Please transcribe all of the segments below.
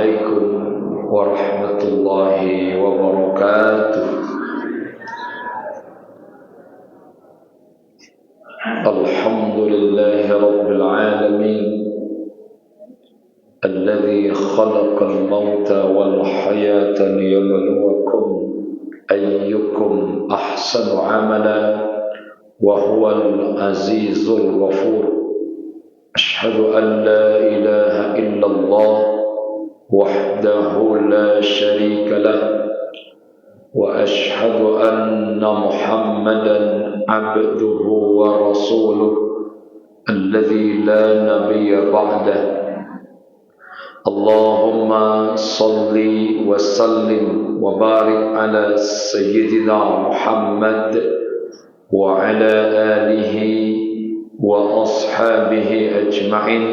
عليكم ورحمة الله وبركاته. الحمد لله رب العالمين الذي خلق الموت والحياة ليبلوكم أيكم أحسن عملا وهو العزيز الغفور. أشهد أن لا إله إلا الله وحده لا شريك له وأشهد أن محمدا عبده ورسوله الذي لا نبي بعده. اللهم صل وسلم وبارك على سيدنا محمد وعلى آله وأصحابه أجمعين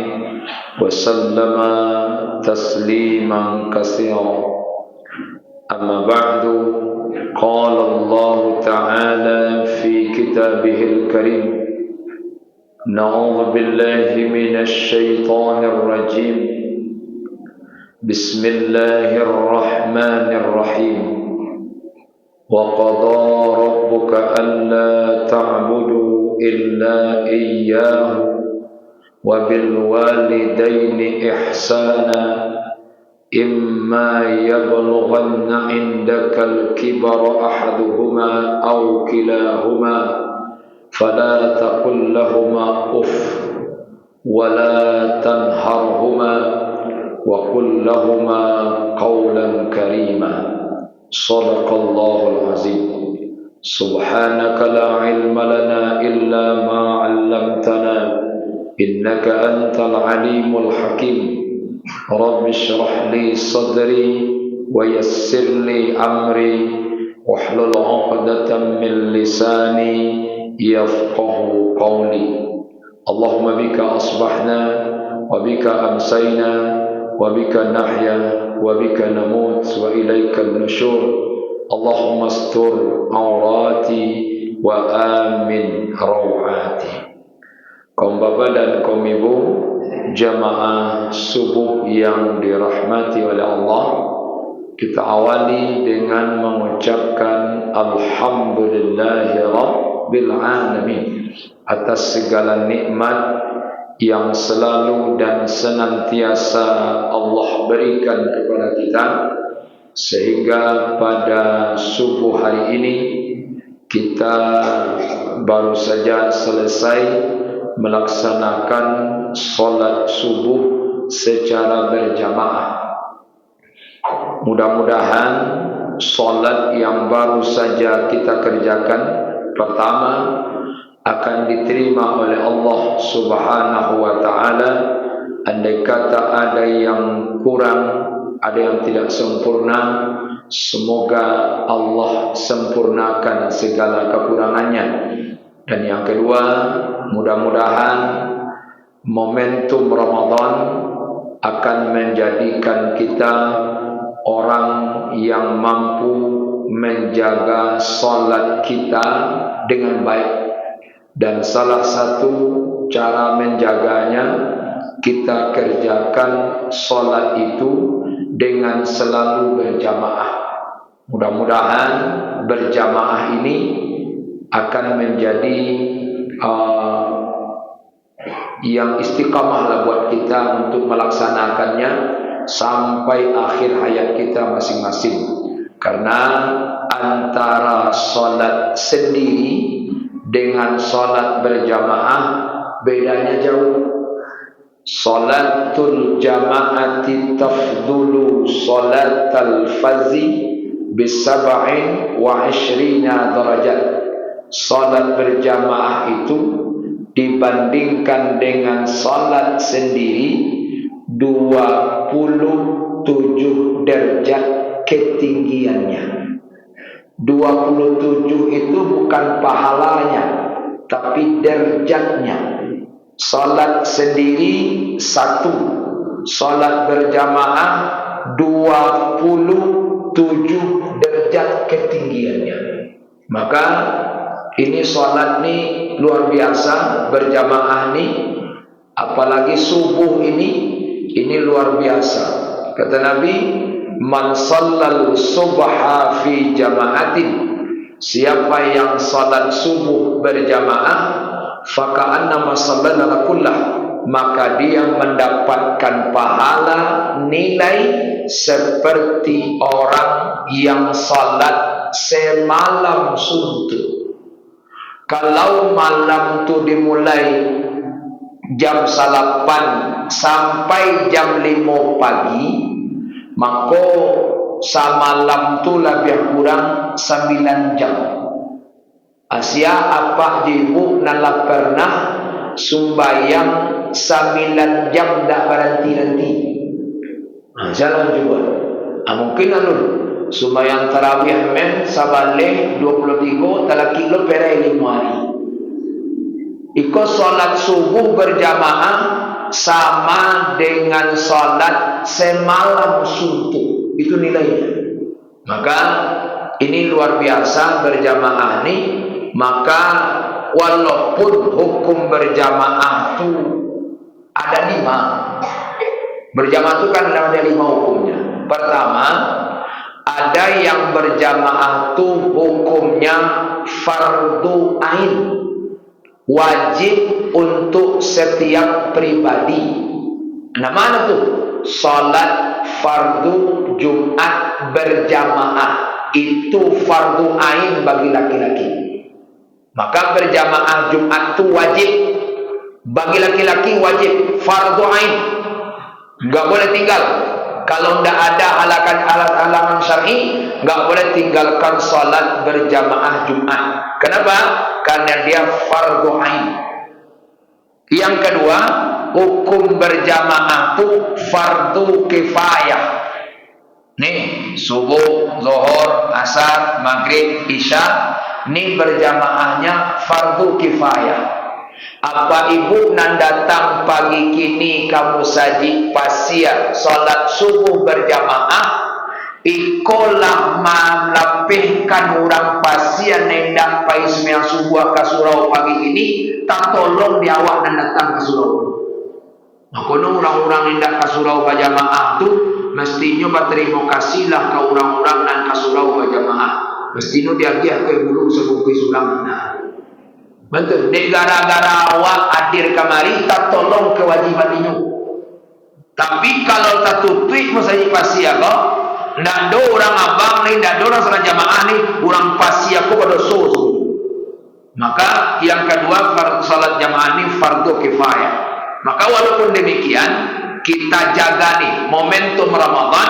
وسلم تسليما كثيرا. أما بعد، قال الله تعالى في كتابه الكريم: نعوذ بالله من الشيطان الرجيم. بسم الله الرحمن الرحيم. وقضى ربك ألا تعبدوا إلا إياه وبالوالدين إحسانا إما يبلغن عندك الكبر أحدهما أو كلاهما فلا تقل لهما أف ولا تنهرهما وقل لهما قولا كريما. صدق الله العظيم. سبحانك لا علم لنا إلا ما علمتنا إنك أنت العليم الحكيم. رب اشرح لي صدري ويسر لي أمري واحلل عقدة من لساني يفقه قولي. اللهم بك أصبحنا وبك أمسينا وبك نحيا وبك نموت وإليك النشور. اللهم استر عوراتي وآمن روعاتي. Kaum bapak dan kaum ibu, jamaah subuh yang dirahmati oleh Allah, kita awali dengan mengucapkan Alhamdulillahi Rabbil Alamin atas segala nikmat yang selalu dan senantiasa Allah berikan kepada kita, sehingga pada subuh hari ini kita baru saja selesai melaksanakan solat subuh secara berjamaah. Mudah-mudahan solat yang baru saja kita kerjakan pertama akan diterima oleh Allah Subhanahu wa ta'ala. Andai kata ada yang kurang, ada yang tidak sempurna, semoga Allah sempurnakan segala kekurangannya. Dan yang kedua, mudah-mudahan momentum Ramadan akan menjadikan kita orang yang mampu menjaga salat kita dengan baik. Dan salah satu cara menjaganya, kita kerjakan salat itu dengan selalu berjamaah. Mudah-mudahan berjamaah ini akan menjadi yang istiqamah buat kita untuk melaksanakannya sampai akhir hayat kita masing-masing. Karena antara salat sendiri dengan salat berjamaah bedanya jauh. Salatul jama'ati tafdulu salatal fazi bisab'in wa 'ishrina darajat. Salat berjamaah itu dibandingkan dengan salat sendiri 27 derajat ketinggiannya. 27 itu bukan pahalanya, tapi derajatnya. Salat sendiri 1, salat berjamaah 27 derajat ketinggiannya. Maka ini salat nih luar biasa, berjamaah nih, apalagi subuh ini luar biasa. Kata Nabi, man shallal subha fi jama'atin, siapa yang salat subuh berjamaah, faka'annama shallala kullah, maka dia mendapatkan pahala nilai seperti orang yang salat semalam suntuk. Kalau malam tu dimulai jam 8 sampai jam 5 pagi, maka semalam tu lebih kurang 9 jam. Asia apa ibu nala pernah sumbayang 9 jam dah berhenti-henti. Jalan juga. Mungkin anu sumbayang tarawih men sabaleh 23 talaki lo perai 5 hari. Iko salat subuh berjamaah sama dengan salat semalam suntuk. Itu nilainya. Maka ini luar biasa berjamaah ni. Maka walaupun hukum berjamaah tu ada 5. Berjamaah tu kan ada 5 hukumnya. Pertama, ada yang berjamaah tu hukumnya fardu ain, wajib untuk setiap pribadi. Nah, mana tu? Salat fardu Jumat berjamaah itu fardu ain bagi laki-laki. Maka berjamaah Jumat tu wajib bagi laki-laki, wajib fardu ain. Enggak boleh tinggal. Kalau tidak ada halangan syar'i, enggak boleh tinggalkan salat berjamaah Jumat. Kenapa? Karena dia fardu ain. Yang kedua, hukum berjamaah itu fardu kifayah. Nih, subuh, zuhur, asar, maghrib, isya, nih berjamaahnya fardu kifayah. Apa ibu nan datang pagi kini kamu saji pasia salat subuh berjamaah, ikolah melapihkan orang pasia nendak pai sembiang subuh ke surau pagi ini, tak tolong dia awak nan datang ke surau. Makono orang-orang nendak ke surau berjamaah tu mestinya berterima kasihlah ke orang-orang nan ke surau berjamaah. Mestinya dia ke bulu sebukui sulam. Betul. Negara-gara awak hadir kemari tak tolong kewajiban ini. Tapi kalau tak tutui masih pasti apa? Ndak ada orang abang ni, ndak ada orang salat jamaah ni, orang pasti aku pada sos. Maka yang kedua salat jamaah ni fardu kifayah. Maka walaupun demikian kita jaga nih momentum Ramadan,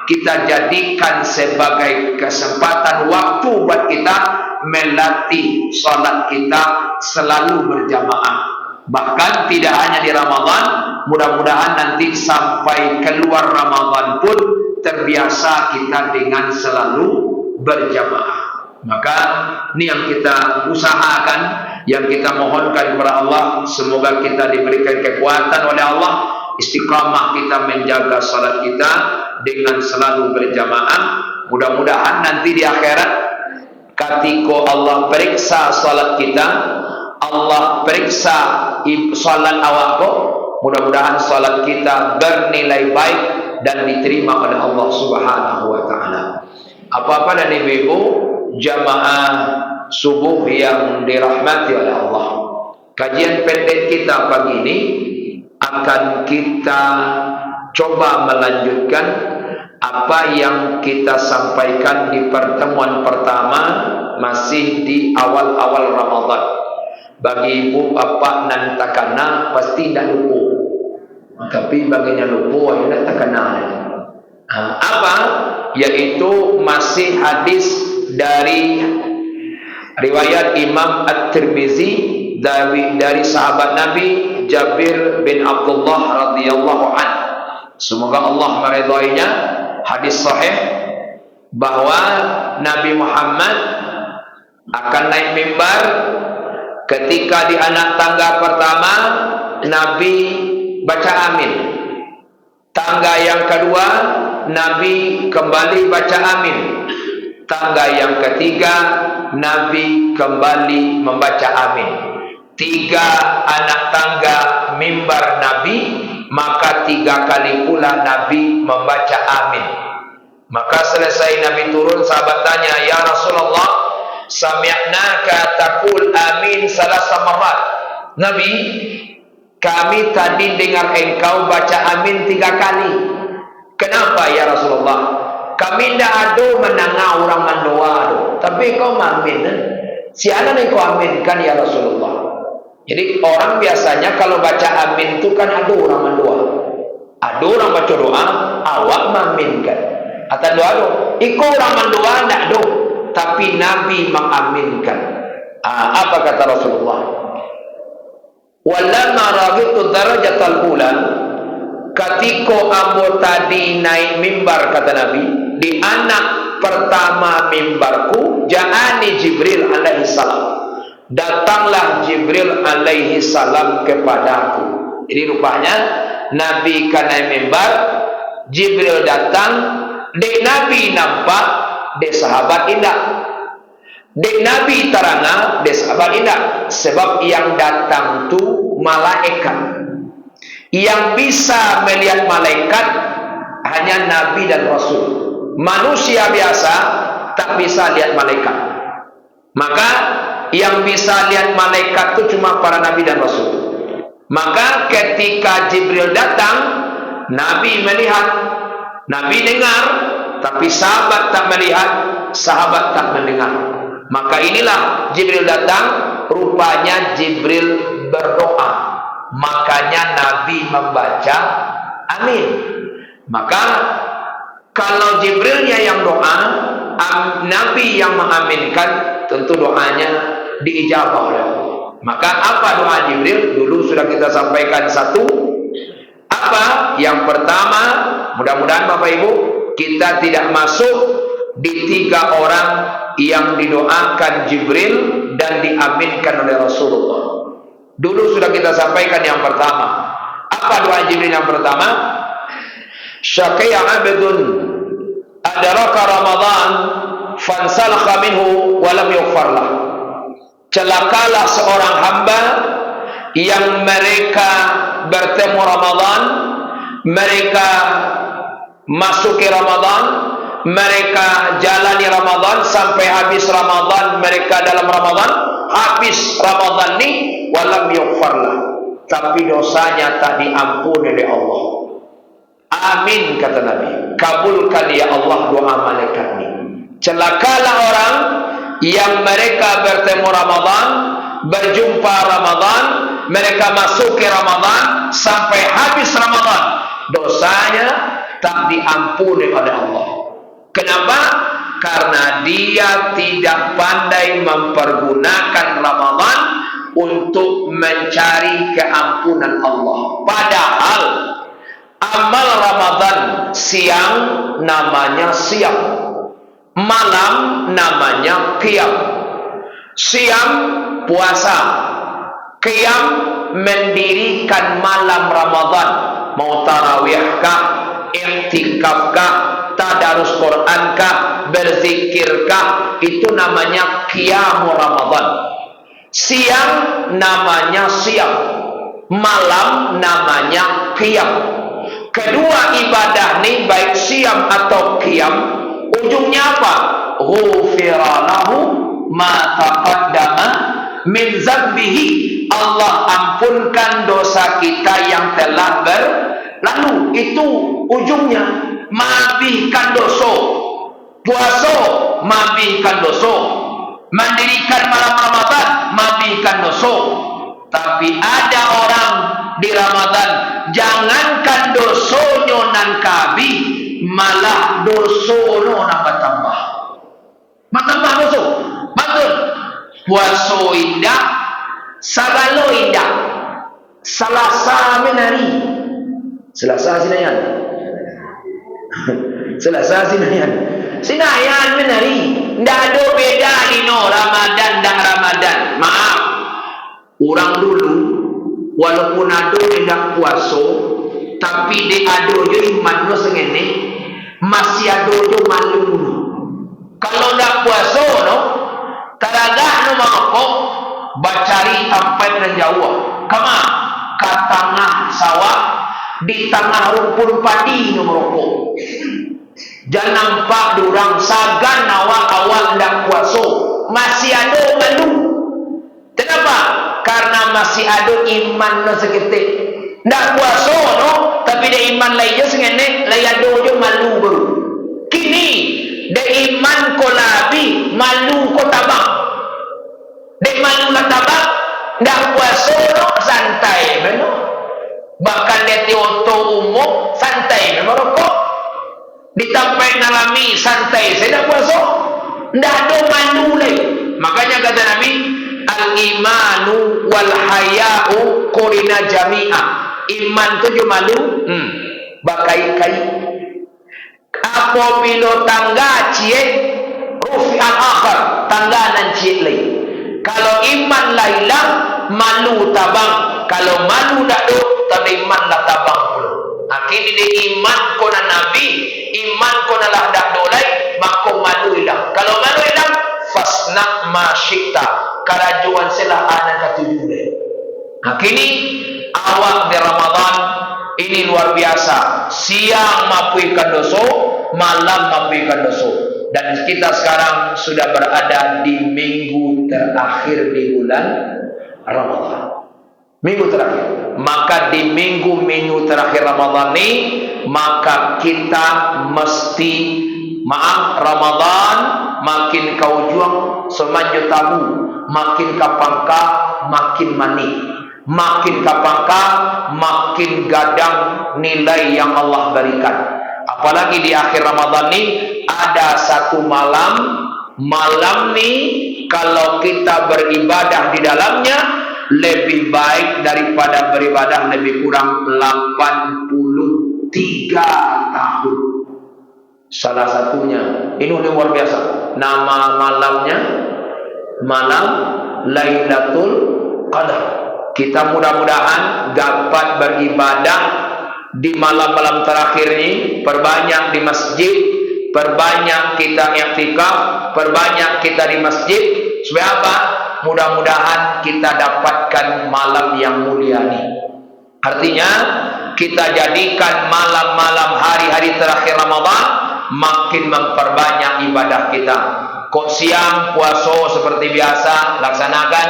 kita jadikan sebagai kesempatan waktu buat kita melatih salat kita selalu berjamaah. Bahkan tidak hanya di Ramadan, mudah-mudahan nanti sampai keluar Ramadan pun terbiasa kita dengan selalu berjamaah. Maka ini yang kita usahakan, yang kita mohonkan kepada Allah, semoga kita diberikan kekuatan oleh Allah, istiqamah kita menjaga salat kita dengan selalu berjamaah. Mudah-mudahan nanti di akhirat ketika Allah periksa salat kita, Allah periksa salat awakku, mudah-mudahan salat kita bernilai baik dan diterima oleh Allah Subhanahu wa taala. Apa-apa dan ibu-ibu jamaah subuh yang dirahmati oleh Allah, kajian pendek kita pagi ini akan kita coba melanjutkan apa yang kita sampaikan di pertemuan pertama, masih di awal-awal Ramadan. Bagi ibu bapak nan takana pasti tidak lupa, tapi baginya lupa yang takana. Apa? Yaitu masih hadis dari riwayat Imam At-Tirmizi dari sahabat Nabi Jabir bin Abdullah radhiyallahu anhu. Semoga Allah meridainya. Hadis sahih bahwa Nabi Muhammad akan naik mimbar. Ketika di anak tangga pertama, Nabi baca amin. Tangga yang kedua, Nabi kembali baca amin. Tangga yang ketiga, Nabi kembali membaca amin. 3 anak tangga mimbar Nabi, maka 3 kali pula Nabi membaca amin. Maka selesai Nabi turun, sahabat tanya, "Ya Rasulullah, sami'naka taqul amin salasa marrat." Nabi, kami tadi dengar engkau baca amin 3 kali. Kenapa ya Rasulullah? Kami tidak ada menangah orang mendoa, tapi kau amin. Siapa yang kau aminkan ya Rasulullah? Jadi orang biasanya kalau baca amin itu kan ada orang mendoa. Ada orang baca doa, awak mengaminkan. Atau doa do, ikut orang mendoa tidak do, tapi Nabi mengaminkan. Apa kata Rasulullah? Walamma ragitu darajatal ula, ketika ambo tadi naik mimbar, kata Nabi, di anak pertama mimbarku, ja'ani Jibril alaihi salam. Datanglah Jibril alaihi salam kepadaku. Jadi rupanya Nabi kan naik mimbar, Jibril datang, dek Nabi nampak, dek sahabat indah. Dek Nabi terangah, dek sahabat indah. Sebab yang datang tu malaikat. Yang bisa melihat malaikat hanya Nabi dan Rasul. Manusia biasa tak bisa lihat malaikat. Maka yang bisa lihat malaikat itu cuma para Nabi dan Rasul. Maka ketika Jibril datang, Nabi melihat, Nabi dengar, tapi sahabat tak melihat, sahabat tak mendengar. Maka inilah Jibril datang, rupanya Jibril berdoa. Makanya Nabi membaca amin. Maka kalau Jibrilnya yang doa, Nabi yang mengaminkan, tentu doanya diijabah oleh Allah. Maka apa doa Jibril? Dulu sudah kita sampaikan satu. Apa? Yang pertama, mudah-mudahan Bapak Ibu kita tidak masuk di 3 orang yang didoakan Jibril dan diaminkan oleh Rasulullah. Dulu sudah kita sampaikan yang pertama. Apa doa Jibril yang pertama? Syaqiya abdun adraka Ramadan fansalakha minhu walam yughfarlah. Celakalah seorang hamba yang mereka bertemu Ramadan, mereka masuki Ramadan, mereka jalani Ramadan sampai habis Ramadan, mereka dalam Ramadan, habis Ramadan ni walam yughfarlah, tapi dosanya tak diampuni oleh Allah. Amin, kata Nabi. Kabulkan ya Allah doa malaikat ni. Celakalah orang yang mereka bertemu Ramadan, berjumpa Ramadan, mereka masuk ke Ramadan sampai habis Ramadan, dosanya tak diampuni oleh Allah. Kenapa? Karena dia tidak pandai mempergunakan Ramadan untuk mencari keampunan Allah. Padahal amal Ramadan siang namanya siang, malam namanya qiyam. Siang puasa, qiyam mendirikan malam Ramadan. Mau tarawihkah, iktikafkah, tadarus Qurankah, berzikirkah, itu namanya qiyam Ramadan. Siang namanya siang, malam namanya qiyam. Kedua ibadah ni baik siam atau qiyam, ujungnya apa? Ghufira lahu ma taqaddama min zambihi. Allah ampunkan dosa kita yang telah berlalu. Itu ujungnya. Maafkan dosa. Puasa maafkan dosa. Mendirikan malam Ramadan maafkan dosa. Tapi ada orang di Ramadan, jangankan dosonyo nan kabi, malah dosono nak bertambah. Bertambah dosa. Betul. Puasa indah, sagalo indah. Selasa menari. Selasa sinayan. Selasa sinayan. Sinayan menari. Tidak ada beda dino Ramadan dan Ramadan. Maaf. Orang dulu walaupun ada tidak puasa, tapi dia ada je iman lo sengene, masih ada je malu. Kalau tidak puasa no, teragak no mangkok, bacari tempat dan jauh. Kama ke tengah sawah, di tengah rumpun padi merokok. Jangan nampak durang sagan awak ndak puasa. Masih ada malu. Kenapa? Karena masih ada iman no seketik. Ndak puasa no, tapi dia iman lainnya sengene, lai ada je malu baru. Kini dia iman ko labi, malu ko tabang. Dia malu lah tabang, ndak puasa no santai beno. Bahkan dia tioto umum santai beno rokok. Ditampai nalami santai, saya dah puasa. Ndak ada malu lagi. Makanya kata Nabi, al-imanu wal haya'u qurina jami'a. Iman tu je malu, bakai-kai. Apabila tangga ciek, rufi'an akhar, tangga nan ciek lagi. Kalau iman lah hilang, malu tabang. Kalau malu dak ada, tapi iman lah tabang pula. Akhirnya dia iman kona Nabi, iman kona lah dak dolai, maka malu hilang. Kalau malu hilang, fasna ma syi'ta, karajuan selah anak katujuh. Akhirnya awak di Ramadan ini luar biasa. Siang mapuikan dosa, malam mapuikan dosa. Dan kita sekarang sudah berada di minggu terakhir di bulan Ramadan. Minggu terakhir. Maka di minggu terakhir Ramadan ini, maka kita mesti Ramadan makin kau juang semanju tahu, makin kapangka makin mani, makin kapangka makin gadang nilai yang Allah berikan. Apalagi di akhir Ramadan ini ada satu malam ni kalau kita beribadah di dalamnya lebih baik daripada beribadah lebih kurang 83 tahun. Salah satunya ini luar biasa. Nama malamnya malam Lailatul Qadar. Kita mudah-mudahan dapat beribadah di malam-malam terakhir ini. Perbanyak di masjid, perbanyak kita i'tikaf, perbanyak kita di masjid. Supaya apa? Mudah-mudahan kita dapatkan malam yang mulia ini. Artinya kita jadikan malam-malam hari-hari terakhir Ramadan makin memperbanyak ibadah kita. Kok siang puasa seperti biasa laksanakan,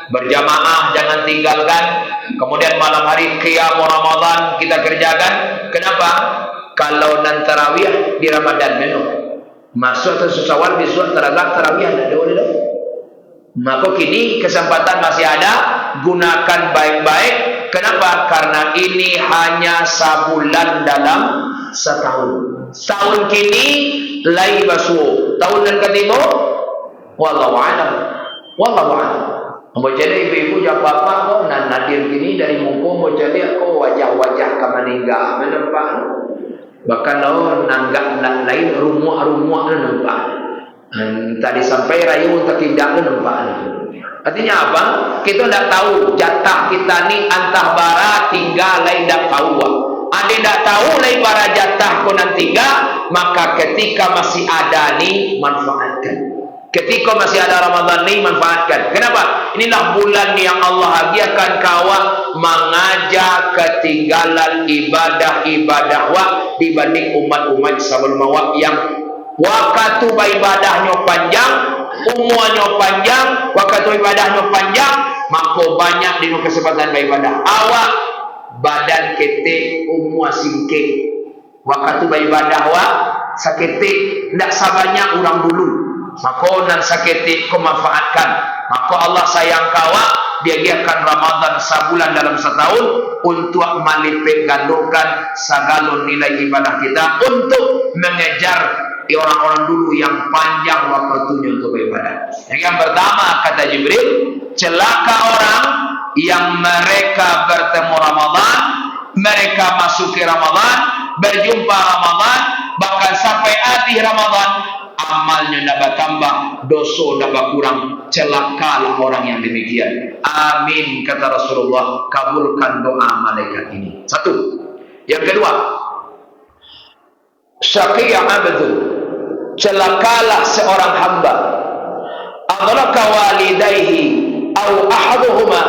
berjamaah jangan tinggalkan. Kemudian malam hari qiyam Ramadan kita kerjakan. Kenapa? Kalau nan tarawih di Ramadan masuk atau susawal besok tarawih ada boleh dah. Maka kini kesempatan masih ada, gunakan baik-baik. Kenapa? Karena ini hanya sebulan dalam setahun. Tahun kini lai basuh, tahun yang ketiga wallahu a'lam. Wallahu a'lam. Mau jadi ibu-ibu jak bapak kau nan nadir kini dari muka mau jadi kau wajah-wajah kamaningga menempah. Bahkan nanggak lain rumah-rumah nampak. Tadi sampai rayu tak tidak nampak. Artinya apa? Kita tidak tahu jatah kita ni antah bara tinggal lain tidak tahu. Ada tidak tahu lain bara jatah ko nanti maka ketika masih ada ni manfaatkan. Ketika masih ada Ramadan ni manfaatkan. Kenapa? Inilah bulan yang Allah hadiahkan kawan mengajak ketinggalan ibadah-ibadah dibanding umat-umat sebelum awak yang waktu ibadahnya panjang, umurnya panjang, waktu ibadahnya panjang, maka banyak di kesempatan beribadah. Awak badan ketik, umur singkit, waktu beribadah saketik, tidak sabarnya orang dulu. Maka nan saketik kau manfaatkan. Maka Allah sayang kawak, dia giakan Ramadan sebulan dalam setahun untuk melipat gandakan segala nilai ibadah kita untuk mengejar orang-orang dulu yang panjang waktunya untuk beribadah. Yang pertama kata Jibril, celaka orang yang mereka bertemu Ramadan, mereka masuki Ramadan, berjumpa Ramadan, bahkan sampai akhir Ramadan amalnya tidak bertambah, dosa tidak berkurang. Celakalah orang yang demikian. Amin kata Rasulullah. Kabulkan doa malaikat ini. Satu. Yang kedua, syaqiyya abdu, celakalah seorang hamba adraka walidayhi aw ahaduhuma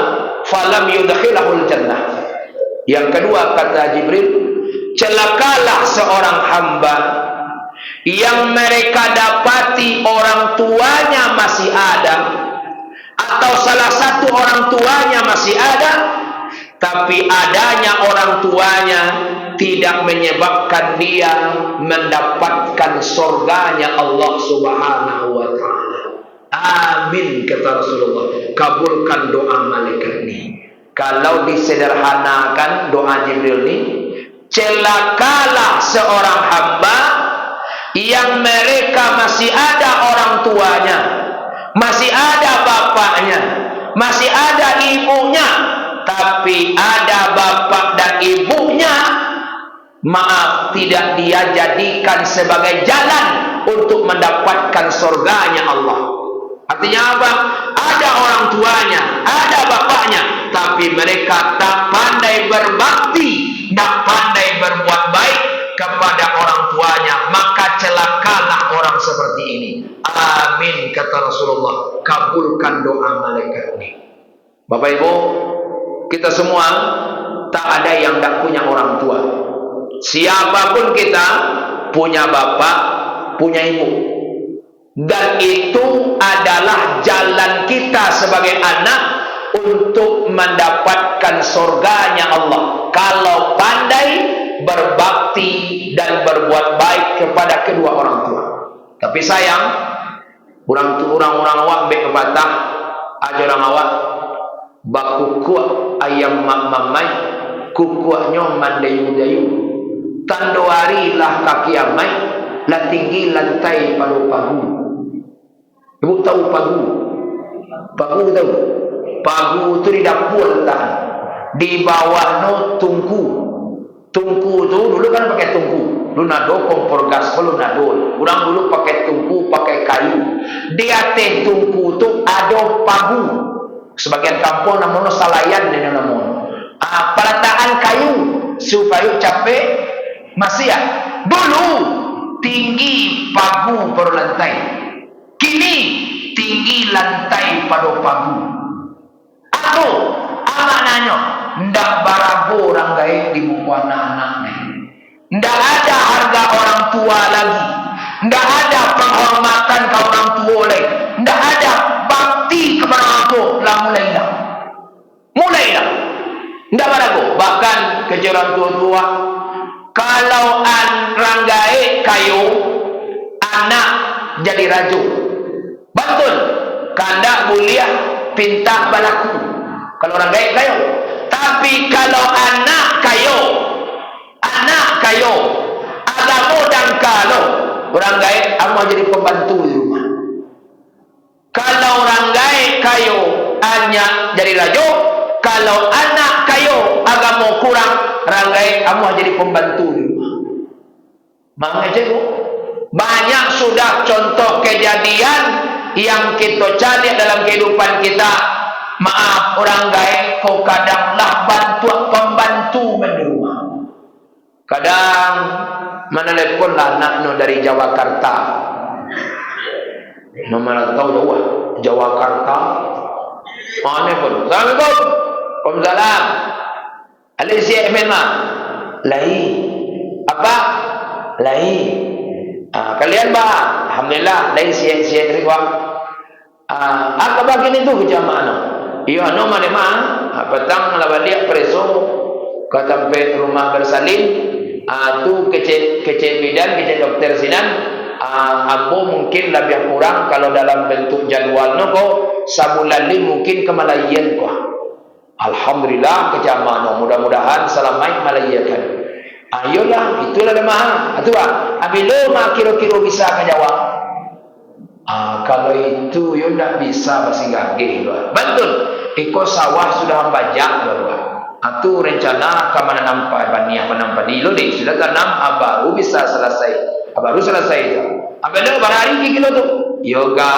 falam yudkhilahul jannah. Yang kedua kata Jibril, celakalah seorang hamba yang mereka dapati orang tuanya masih ada, atau salah satu orang tuanya masih ada, tapi adanya orang tuanya tidak menyebabkan dia mendapatkan surganya Allah Subhanahu wa ta'ala. Amin, kata Rasulullah. Kabulkan doa malaikat ini. Kalau disederhanakan doa Jibril ini, celakalah seorang hamba yang mereka masih ada orang tuanya, masih ada bapaknya, masih ada ibunya, tapi ada bapak dan ibunya, maaf, tidak dia jadikan sebagai jalan untuk mendapatkan surganya Allah. Artinya apa? Ada orang tuanya, ada bapaknya, tapi mereka tak pandai berbakti, tak pandai berbuat baik kepada orang tuanya, maka celakalah orang seperti ini. Amin, kata Rasulullah. Kabulkan doa malaikat ini. Bapak Ibu, kita semua tak ada yang tak punya orang tua. Siapapun kita punya bapak, punya ibu. Dan itu adalah jalan kita sebagai anak untuk mendapatkan surganya Allah, kalau pandai berbakti dan berbuat baik kepada kedua orang tua. Tapi sayang, orang awak ambil kebatah aja orang awak bakukuk ayam mamai, kukuknya mandayu-dayu, tandoari lah kaki amai, lah tinggi lantai paru-paru. Ibu tahu pagu? Pagu tahu? Pagu itu di dapur letak. Di bawah no tungku. Tungku tu dulu kan pakai tungku. Lu nado kompor gas, lu nado. Orang dulu pakai tungku, pakai kayu. Di atas tungku tu ada pagu. Sebagian kampung namanya salayan dan namanya. Peletakan kayu supaya capek masih ya. Dulu tinggi pagu per lantai. Kini tinggi lantai pada pagu. Aku amanahnya ndak barago orang gaib di muka anak-anaknya. Ndak ada harga orang tua lagi. Ndak ada penghormatan ke orang tua lagi. Ndak ada bakti kepada orang tua. Lah mulai dah. Ndak barago. Bahkan kejaran tua-tua, kalau orang gaib kayu, anak jadi raju. Betul, kandak mulia pinta balaku. Kalau orang gaib kayo. Tapi kalau anak kayo, agama dan kalau orang gaib, amu jadi pembantu di rumah. Kalau orang gaib kayo, hanya jadi rajo. Kalau anak kayo, agama kurang, orang gaib, amu jadi pembantu di rumah. Makanya tu, banyak sudah contoh kejadian yang kita cari dalam kehidupan kita. Maaf, orang gaib kau kadanglah pembantu di rumah. Kadang meneleponlah anak dari Jawakarta. Nomor tahu jauh Jawakarta. Mana pun. Assalamualaikum. Waalaikumsalam. Alisia Emma. Lain. Apa? Lain. Kalian bah, alhamdulillah, lain siang-siang riwa. Apa bagian itu kejamaah? Iya, no mana mah? Petang lawan dia preso, ketampe rumah bersalin. Tu kecil bidan, kecil dokter sinan. Ambo mungkin lebih kurang kalau dalam bentuk jadwal no ko sabulan ni mungkin ke Malayan ko. Alhamdulillah kejamaah. Mudah-mudahan salamai Malayan. Ayolah, itulah lemah. Atulah, abilo mah kira-kira bisa kejawab. Kalau itu yo ndak bisa masih gagih loh. Betul. Iko sawah sudah membajak loh. Atu rencana ke mana nampak baniah menampak di lo deh. Sudah tanam baru bisa selesai. Baru selesai itu. Abilo berhari kilo tu. Yoga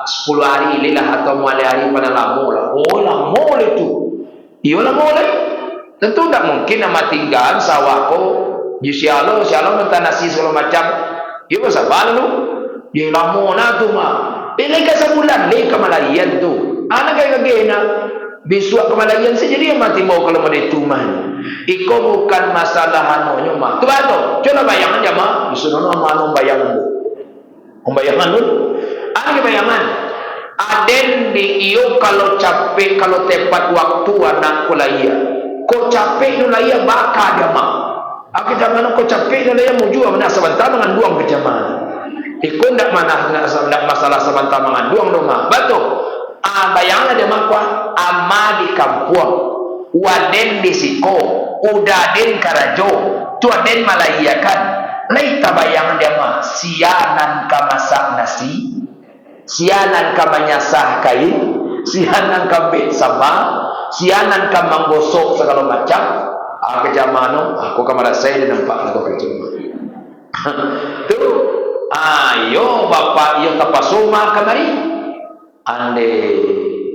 10 hari inilah atau mulai hari pada lamo lah. Oh lamo itu. Iyo lamo lah. Tentu tidak mungkin nama tinggal sawah ko sialo minta nasi segala macam. Ia sabar lu. Dia lama na tu mah. Ini ke sebulan ni ke Malayan tu. Anak kayak gena. Bisuak kemalayan saja dia mati mau kalau mau dituman. Iko bukan masalah hanunya mah. Tu ano? Coba bayangan dia mah. Disuruh anu bayangan tu. Bayangan tu. Ada bayangan. Aden di iyo kalau capek kalau tepat waktu anak kulaya. Kau capek nulaya baka dia mah. Aku jangan kau capek nulaya muju mana sebentar dengan duang kejaman. Iko ndak mana ndak masalah sebentar dengan duang doma. Betul. Bayangan dia makwa ama di kampung waden di siko udaden karajo tuaden malayakan laita bayangan dia mah sianan ka masak nasi sianan ka menyasah kain sianan ka bet sama sianan ka menggosok segala macam kejamano aku kamar saya dia nampak lagu kejamano tu ayo bapak yo tapasuma kamari ande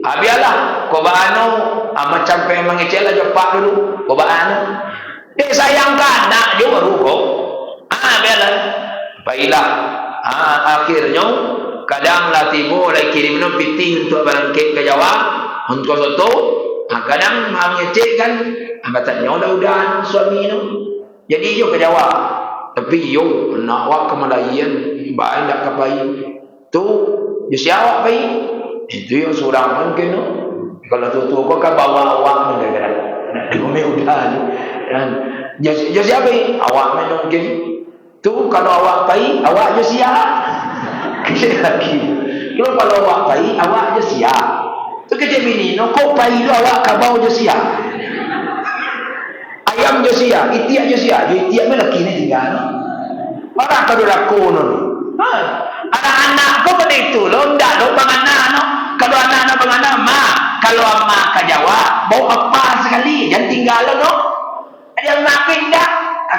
abialah ko ba ano macam pe mangecela jo pak dulu ko ba ano sayang ka anak jo barugo abialah baiklah akhirnya kadang latimu lagi kirim no piti untuk barang kek ke Jawa untuk soto kadang mangecek kan katanya udah suami no jadi jo ke Jawa tapi yo nak wak ke Malayan baik dak kapai tu yo siapa baik itu yang surang mungkin no? Kalau tu kau kan bawa awak ni kan demi udah dan jadi siapa awak mungkin tu kalau awak pai awak je siap lagi kalau awak pai awak je siap tu kerja bini no kau pai tu awak kabau je siap ayam je siap itiak je siap itiak ni laki ni tinggal no? Orang kalau laku no anak-anak kau pada itu lo ndak lo bang anak no kalau anak-anak bang anak mak kalau mak ke Jawa bau apa sekali jangan tinggal lo no ada mak pindah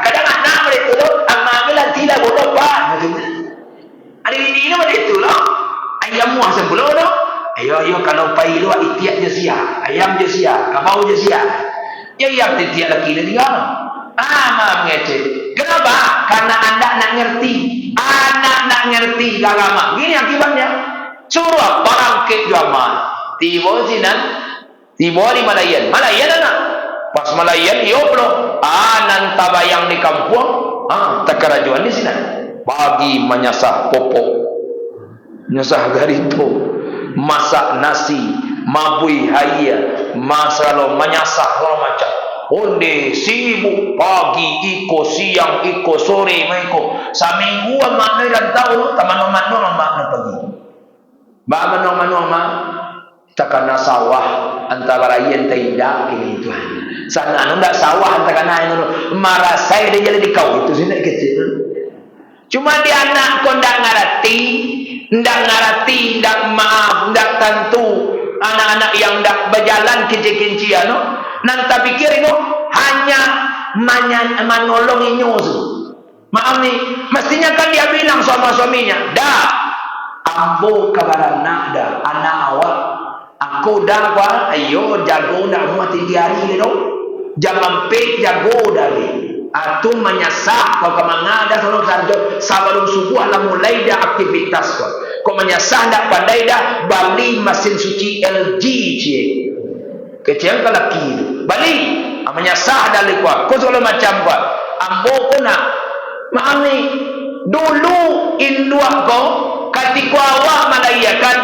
kadang anak pada itu lo mak bilang tidak boleh apa ada ini pada itu lo ayam muah sebelum no ayo kalau pai lo itiak je sia ayam je sia kabau je sia ya yang itiak lagi ni tinggal mak mengecek kenapa karena anda nak ngerti anak nak ngerti agama gini akibatnya suruh barang ke zaman tiba sinan tiba di Malayan anak pas Malayan iyo bro nan tabayang di kampung takarajuan di sinan bagi menyasah popok menyasah garito masak nasi mabui haya masalah menyasah segala macam onde sibuk pagi iko siang iko sore maiko samingguan makna dan tahu taman-taman makna pagi Ba takana sawah antara yen tidak kini Tuhan. Sana anu ndak sawah takana anu marasai dia jadi kau itu sini kecil. Cuma dia anak kau ndak ngarati, ndak maaf, ndak tentu anak-anak yang ndak berjalan kinci-kincian no. Nan tak pikir itu hanya menolong inyo. Maaf nih, mestinya kan dia bilang sama suaminya, dah ambo kabaran nak dah anak awak aku dah apa ayo jago dah muat 3 hari ni jangan pe jago dah ni atu menyasah kau kemana dah selalu sarjo sebelum subuh lah mulai dah aktivitas kau menyasah dah pandai dah beli mesin suci LG cie kecil kalau kiri beli menyasah dah lekwa kau selalu macam apa ambo pun nak maaf ni dulu indua kau ketika awak melayakan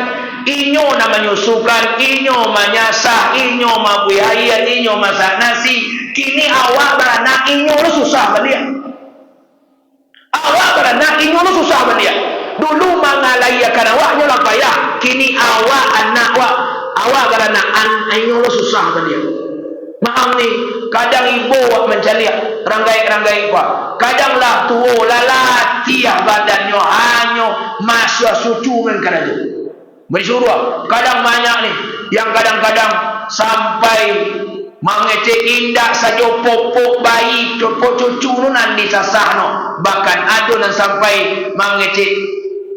inyo na menyusukan, inyo menyasah, inyo mabuyaya, inyo masak nasi. Kini awak beranak inyo lu susah belia. Awak beranak inyo lu susah belia. Dulu mengalayakan awaknya lah payah. Kini awak anak awak beranak inyo lu susah belia. Maaf ni, kadang ibu awak mencari ranggai-ranggai apa. Kadanglah tua lalatiah badannya hanyo masuk sucu men keraju. Bersuruh. Kadang banyak ni yang kadang-kadang sampai mengecek indak saja popok bayi, popok cucu nan disasahno. Bahkan ada nan sampai mengecek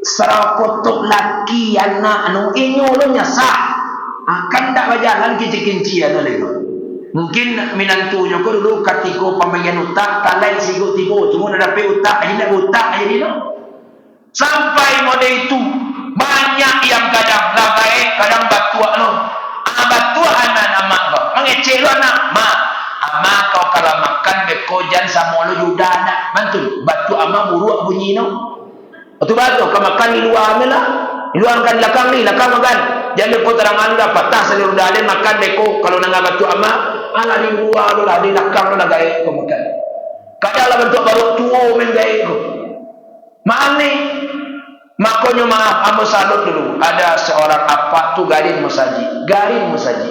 serapotok laki anak anu inyo lu nyasah. Akan tak berjalan kincik-kincian lagi. Mungkin minantunya ko dulu ketika pembagian utak kalian sigo tigo cuma ada pe utak aja jadi no. Sampai mode itu banyak yang kadang lagai kadang batua no. Batua anak ngecek lu anak. Ama kau kalau makan bekojan sama lu juda anak. Mantul. Batu ama buruk bunyi no. Batu kau makan di luar ni lah. Di luar kan belakang makan. Jangan kau terang anda patah seluruh dalin makan beko. Kalau nangga batu ama, ala di luar lu lah, di belakang lu lah gaya kau makan. Kadang lah bentuk baru tua main gaya kau. Maaf ni. Makanya maaf, amba salut dulu. Ada seorang apa tu Garin Musaji.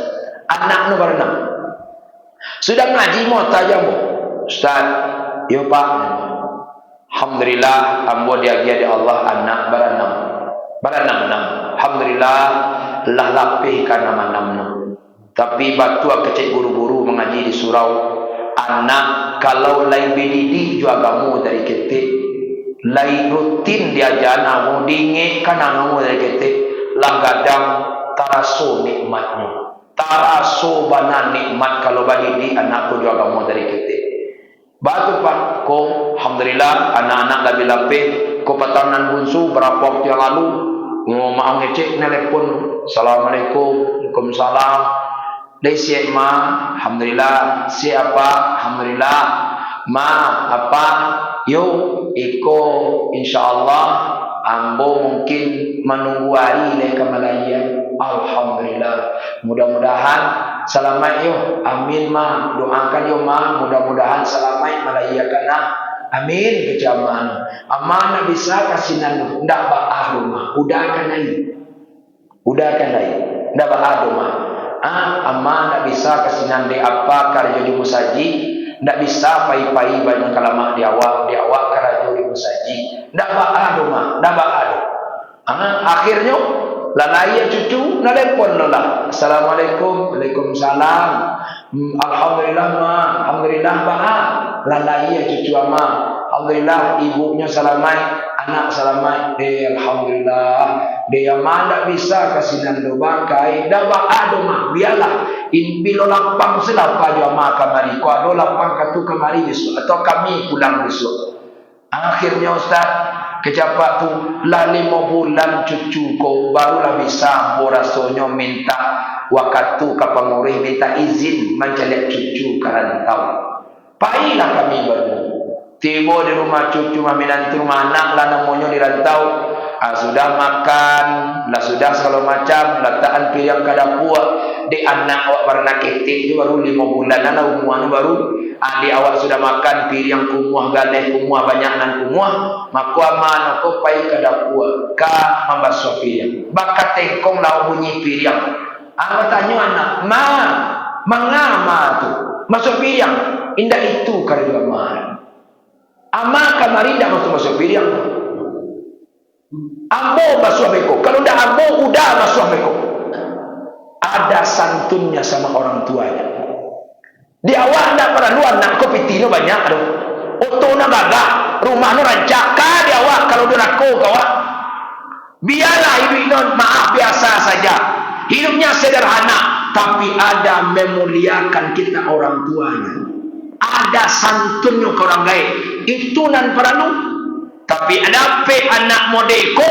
Anak nu berenang. Sudah ngaji mau tajam bu. Ustaz, yo pak. Alhamdulillah, ambo diagia di Allah anak berenang. Alhamdulillah, lah lapih karena manam. Tapi batu kecil guru-guru mengaji di surau. Anak kalau lain bididi juga kamu dari ketik. Lai rutin diajar namu dingin kan namu dari ketik langgadang taraso nikmatnya taraso bana nikmat kalau bagi di anakku juga kamu dari ketik batu pak ko alhamdulillah anak-anak lebih lapih ko patanan bunsu berapa waktu yang lalu mau ngecek telepon assalamualaikum waalaikumsalam dari siap ma alhamdulillah siapa alhamdulillah ma apa yo iko insyaallah ambo mungkin menunggu hari leka Malaya. Alhamdulillah. Mudah-mudahan selamat yo. Amin ma. Doakan yo ma. Mudah-mudahan selamat Malaya kana. Amin kejaman. Amanah bisa kasinan ndak baah rumah. Udah kan lain. Ndak baah rumah. Amanah bisa kasinan di apa karya di musaji. Ndak bisa pai-pai banyak kalamak di awak karajo di musaji. Ndak baado. Akhirnya lalaya cucu nalepon lah. Assalamualaikum, waalaikumsalam. Alhamdulillah ma, alhamdulillah ba. Lalaya cucu ama. Alhamdulillah ibunya salamai, anak salamai. Alhamdulillah. Dia ma ndak bisa kasinan do bakai, ndak baado ma. Biarlah. Bilo lapang selapa jua ma kamari. Ko ado lapang katu kamari besok atau kami pulang besok. Akhirnya Ustaz kecapak tu lah 5 bulan cucu kau barulah bisa borasonyo minta waktu ke pengurus minta izin mencari cucu karantau. Pailah kami baru. Tiba di rumah cucu mami nanti rumah anak lah namanya di rantau. Sudah makan, lah sudah segala macam, letakkan piring kada puak. Di anak awak warna ketik itu baru 5 bulan lah umuannya baru. Di awak sudah makan piring kumuah galeh kumuah banyak nan kumuah. Maka aman aku pai kada puak ka membasuh piring. Bakat tengkong lah bunyi piring. Tanya anak, ma, mengama tu masuk piring? Indah itu kada aman. Ama kamari dah masuk piring. Ambo basuh beko. Kalau dah ambo udah basuh beko. Ada santunnya sama orang tuanya. Di awal anda perlu anak kopi tino banyak aduh. Oto na baga, rumah no rancak ka di awal kalau dorako kawan. Biarlah hidup non maaf biasa saja. Hidupnya sederhana, tapi ada memuliakan kita orang tuanya. Ada santunnya ke orang gaib. Itu nan perlu. Tapi ada anak modeko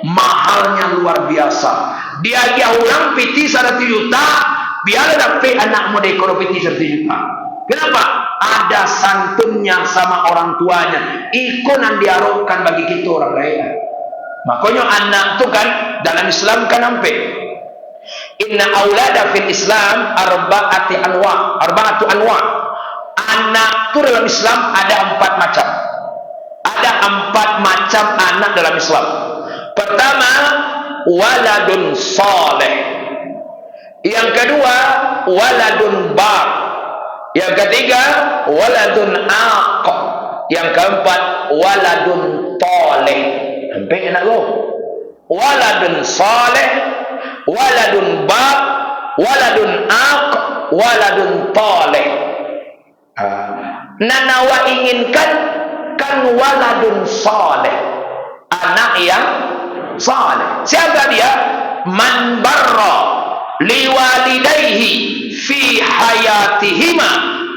mahalnya luar biasa. Dia orang piti 100 juta, biar dapat anak modeko piti 100 juta. Kenapa? Ada santunnya sama orang tuanya. Ikonan diarahkan bagi kita orang lain. Makanya anak tu kan dalam Islam kan sampai inna aulada fil Islam arba'atu anwa. Anak tu dalam Islam ada 4 macam. Ada 4 macam anak dalam Islam. Pertama, waladun saleh. Yang kedua, waladun bar. Yang ketiga, waladun aq. Yang keempat, waladun taleh. Sampai enak go. Waladun saleh, waladun bar, waladun aq, waladun taleh. Nanawa inginkan kan waladun saleh, anak yang saleh. Siapa dia? Man barra liwalidayhi fi hayatihima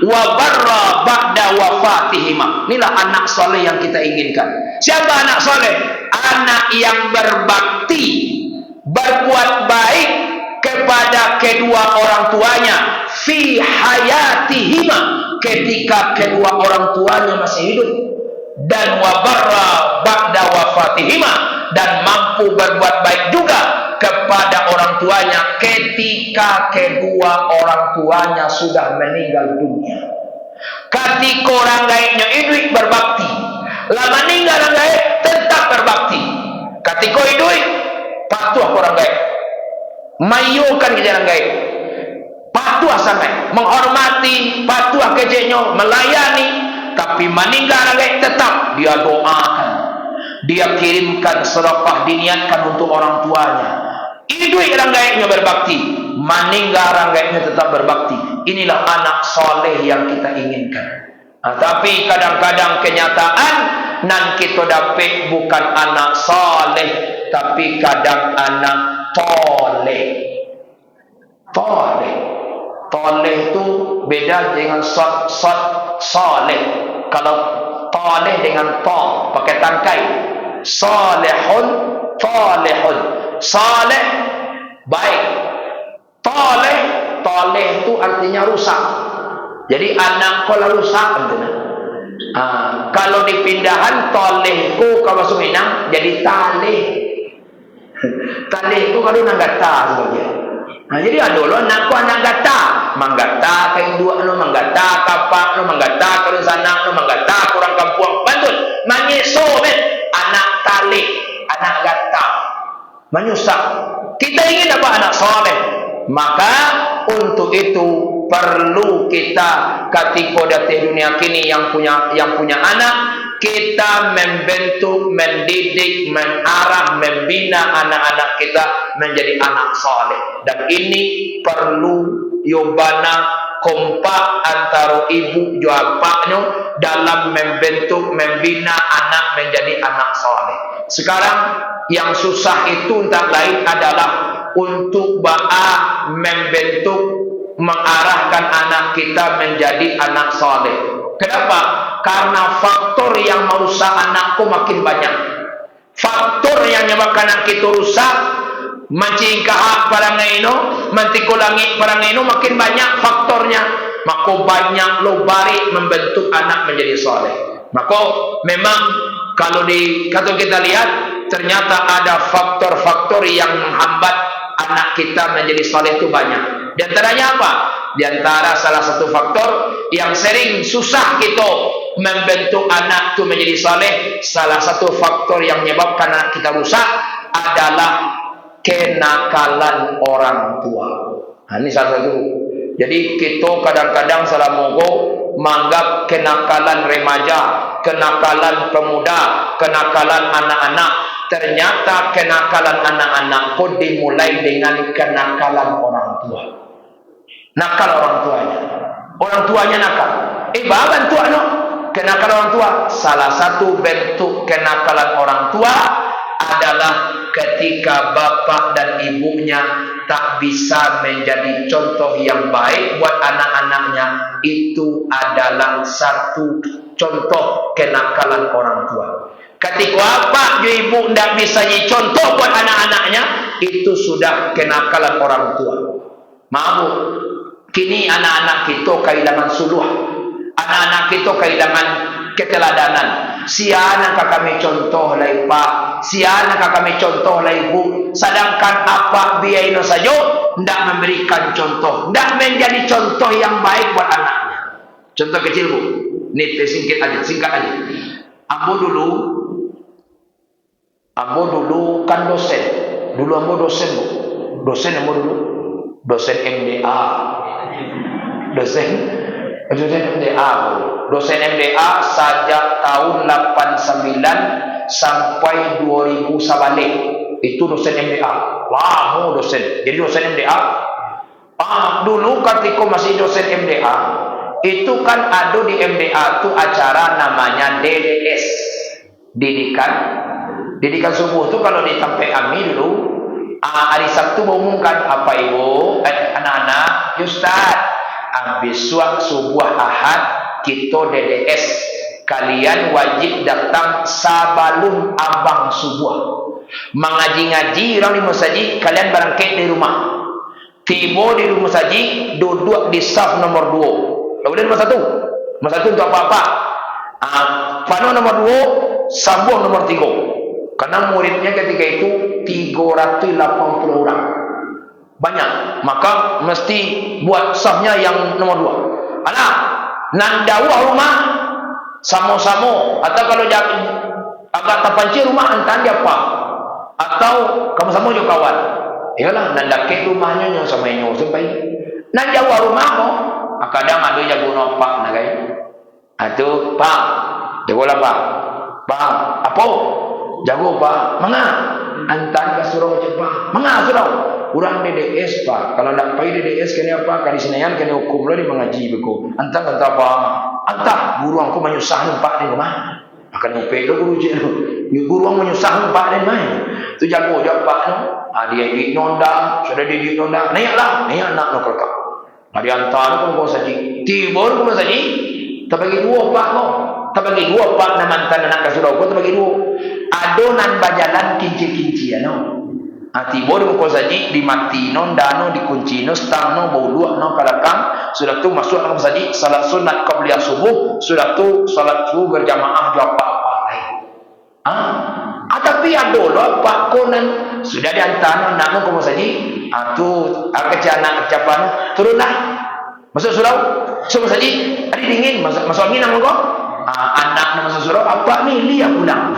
wa barra ba'da wafatihima. Inilah anak saleh yang kita inginkan. Siapa anak saleh? Anak yang berbakti, berbuat baik kepada kedua orang tuanya fi hayatihima, ketika kedua orang tuanya masih hidup, dan wabarra ba'da wafatihima, dan mampu berbuat baik juga kepada orang tuanya ketika kedua orang tuanya sudah meninggal dunia. Ketika orang gaibnya hidup berbakti, lama meninggal orang gaib tetap berbakti. Ketika hidup patuh orang gaib, mayukan ke jalan gaib, patuh sampai menghormati, patuh kejenya, melayani. Tapi meninggal orang gaib tetap dia doakan, dia kirimkan sedekah, diniatkan untuk orang tuanya. Hidup orang gaibnya berbakti, meninggal orang gaibnya tetap berbakti. Inilah anak soleh yang kita inginkan. Tapi kadang-kadang kenyataan nan kita dapat bukan anak soleh, tapi kadang anak toleh. Toleh itu beda dengan soleh. Kalau toleh dengan to pakai tangkai, salihun, tolehun. Saleh baik, toleh itu artinya rusak. Jadi anak kalau rusak artinya. Kalau dipindahan tolehku kalau Suminang jadi taleh. Talehku kalau nanggata sebagai. Jadi dulu anakku anak gata, manggata kain dua lu, manggata kapak lu, manggata kalau sana lu, manggata kurang kampung Bantul, manyeso men, anak taleh, anak gata, menyusah. Kita ingin apa? Anak soleh. Maka untuk itu perlu kita ketika datang dunia kini yang punya anak, kita membentuk, mendidik, menarah, membina anak-anak kita menjadi anak soleh. Dan ini perlu yobana kompak antara ibu bapaknya dalam membentuk, membina anak menjadi anak soleh. Sekarang yang susah itu tak lain adalah untuk membentuk, mengarahkan anak kita menjadi anak soleh. Kenapa? Karena faktor yang merusak anakku makin banyak. Faktor yang menyebabkan anak kita rusak, mencingkah parangaino, mentikulangi parangaino, makin banyak faktornya. Maka banyak lo bari membentuk anak menjadi soleh. Maka memang kalau kita lihat, ternyata ada faktor-faktor yang menghambat anak kita menjadi soleh itu banyak. Di antaranya apa? Di antara salah satu faktor yang sering susah kita membentuk anak itu menjadi soleh, salah satu faktor yang menyebabkan anak kita rusak adalah kenakalan orang tua. Ini salah satu. Jadi kita kadang-kadang salah mogo menganggap kenakalan remaja, kenakalan pemuda, kenakalan anak-anak. Ternyata kenakalan anak-anak pun dimulai dengan kenakalan orang tua. Nakal orang tuanya. Orang tuanya nakal. Bantu anak. Kenakalan orang tua. Salah satu bentuk kenakalan orang tua adalah ketika bapak dan ibunya tak bisa menjadi contoh yang baik buat anak-anaknya. Itu adalah satu contoh kenakalan orang tua. Ketika bapak dan ibu tidak bisa jadi contoh buat anak-anaknya, itu sudah kenakalan orang tua. Maaf, kini anak-anak kita kehilangan suluh, anak-anak kita kehilangan keteladanan. Siapa kami contoh lah pak, siapa kami contoh lah ibu. Sedangkan apa biaya saja tidak memberikan contoh, tidak menjadi contoh yang baik buat anaknya. Contoh kecil bu, ini singkat aja. Ambo dulu kan dosen. Dulu ambo dosen bu. Dosen ambo dulu. Dosen MDA. Dosen MDA bu. Dosen MDA sejak tahun 89 sampai 2000 sabalik. Itu dosen MDA. Lama dosen. Jadi dosen MDA. Dulu ketika masih dosen MDA, itu kan ada di MDA itu acara namanya DDS. Didikan subuh itu kalau di Tampai Ami dulu hari Sabtu mengumumkan apa ibu anak-anak Ustaz habis subuh Ahad kita DDS, kalian wajib datang sebelum abang subuh mengaji-ngaji orang di masjid, kalian berangkat di rumah tiba di rumah saji, duduk di saf nomor 2. Kemudian nomor 1. Nomor 1 untuk apa-apa. Pano nomor 2, sambung nomor 3. Karena muridnya ketika itu 380 orang. Banyak. Maka mesti buat safnya yang nomor 2. Anak, nandawa rumah samo-samo. Atau kalau agak terpanci rumah antan dia apa? Atau kamu sama juga kawan. Iyalah, nandake rumahnya yang sama yang sampai. Nan jawa rumahmu, kadang ada jago nopak na kay. Ato pa, jago lah pa. Pa, apa? Jago pa. Mga antan ka surau pa. Mga surau. Urang DDS pa. Kalau nak pai DDS kena apa? Kali sinayan kena hukum lo di mengaji beko. Antan kata apa? Antah guru angku menyusah pak ni rumah. Akan upek lo guru je. Guru ang menyusah pak ni mai. Tu jago jawab pak no. Dia di nonda, sudah di nonda. Naiklah, naik anak no kelak. Dia hantar ko saji. Tibor ko saji. Tabagi 2 pak mo. Tabagi 2 pak na mantan anak ka surau ko tabagi 2. Adonan bajalan kinci-kinci ano. Tibor ko saji di mati nonda no di kunci no stang no bau 2 no kalakang. Sudah tu masuk ko saji salat sunat qabliyah subuh, sudah tu salat subuh berjamaah apa-apa lain. Tapi ada loh pak konan sudah diantar nak mau saji. Tu kerja anak kerja turunlah masuk surau. Semua saji. Hari dingin masuk angin nama kau. Anak nama masuk surau apa ni lihat pulang.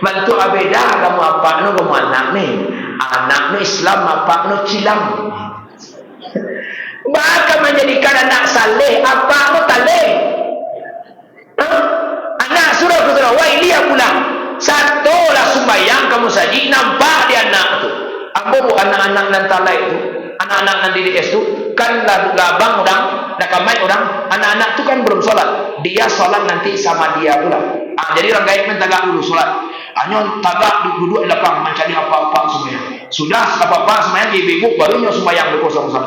Bantu abeda kamu apa no kamu anak ni. Anak ni Islam apa no cilam. Maka menjadikan anak saleh apa no taleh. Anak surau ke surau. Wah lihat pulang. Satu lah sembahyang kamu saji nampak di anak tu. Apa bu anak-anak nantalai itu, anak-anak nanti di es tu kan labang orang, nak kamai orang, anak-anak tu kan belum solat. Dia solat nanti sama dia pula. Jadi orang gaib mentagak dulu solat. Hanya tagak duduk di lapang mencari apa-apa sembahyang. Sudah apa-apa sembahyang ibu barunya sembahyang berkosong-kosong.